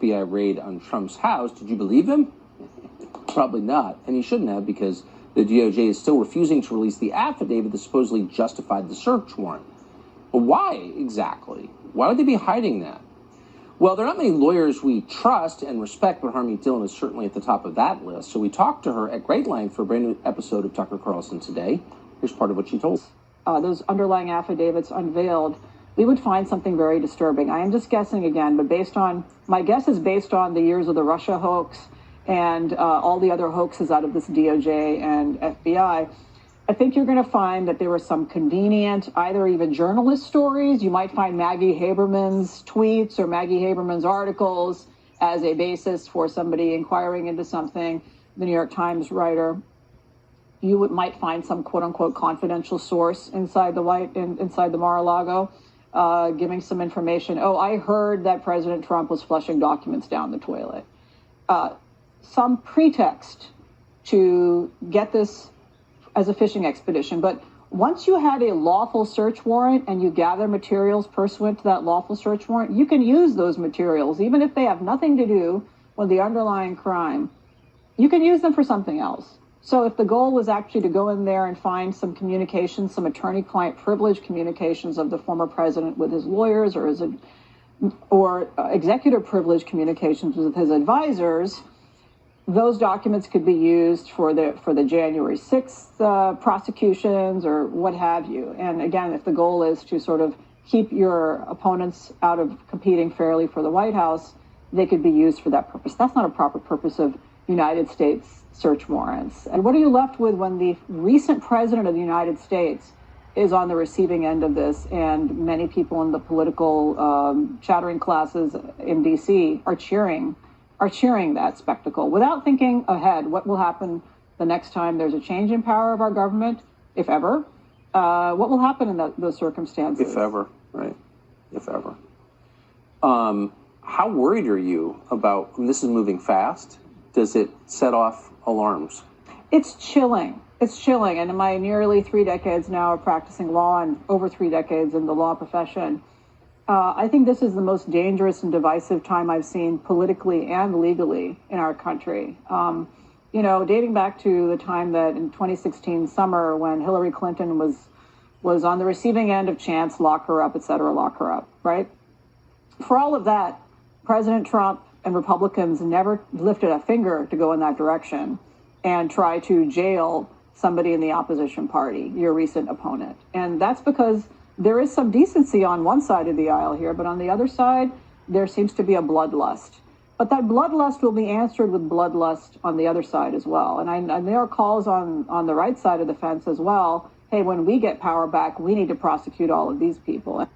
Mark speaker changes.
Speaker 1: FBI raid on Trump's house. Did you believe him? Probably not, and he shouldn't have, because the DOJ is still refusing to release the affidavit that supposedly justified the search warrant. But why exactly? Why would they be hiding that? Well, there are not many lawyers we trust and respect, but Harmeet Dillon is certainly at the top of that list. So we talked to her at great length for a brand new episode of Tucker Carlson Today. Here's part of what she told us.
Speaker 2: Those underlying affidavits unveiled, we would find something very disturbing. I am just guessing again, but my guess is based on the years of the Russia hoax and all the other hoaxes out of this DOJ and FBI. I think you're going to find that there were some convenient, either even journalist stories. You might find Maggie Haberman's tweets or Maggie Haberman's articles as a basis for somebody inquiring into something, the New York Times writer. You might find some quote unquote confidential source inside the Mar-a-Lago giving some information. Oh, I heard that President Trump was flushing documents down the toilet. Some pretext to get this as a fishing expedition. But once you had a lawful search warrant and you gather materials pursuant to that lawful search warrant, you can use those materials, even if they have nothing to do with the underlying crime. You can use them for something else. So if the goal was actually to go in there and find some communications, some attorney-client privilege communications of the former president with his lawyers, or executive privilege communications with his advisors, those documents could be used for the January 6th prosecutions or what have you. And again, if the goal is to sort of keep your opponents out of competing fairly for the White House, they could be used for that purpose. That's not a proper purpose of United States search warrants. And what are you left with when the recent president of the United States is on the receiving end of this, and many people in the political chattering classes in D.C. are cheering that spectacle without thinking ahead what will happen the next time there's a change in power of our government, if ever? What will happen in those circumstances?
Speaker 1: If ever, right? If ever. How worried are you about, this is moving fast, does it set off alarms?
Speaker 2: It's chilling. It's chilling. And in my nearly 3 decades now of practicing law and over 3 decades in the law profession, I think this is the most dangerous and divisive time I've seen politically and legally in our country. Dating back to the time that in 2016 summer when Hillary Clinton was on the receiving end of chants, lock her up, et cetera, lock her up, right? For all of that, President Trump and Republicans never lifted a finger to go in that direction and try to jail somebody in the opposition party, your recent opponent. And that's because there is some decency on one side of the aisle here, but on the other side, there seems to be a bloodlust. But that bloodlust will be answered with bloodlust on the other side as well. And there are calls on the right side of the fence as well. Hey, when we get power back, we need to prosecute all of these people.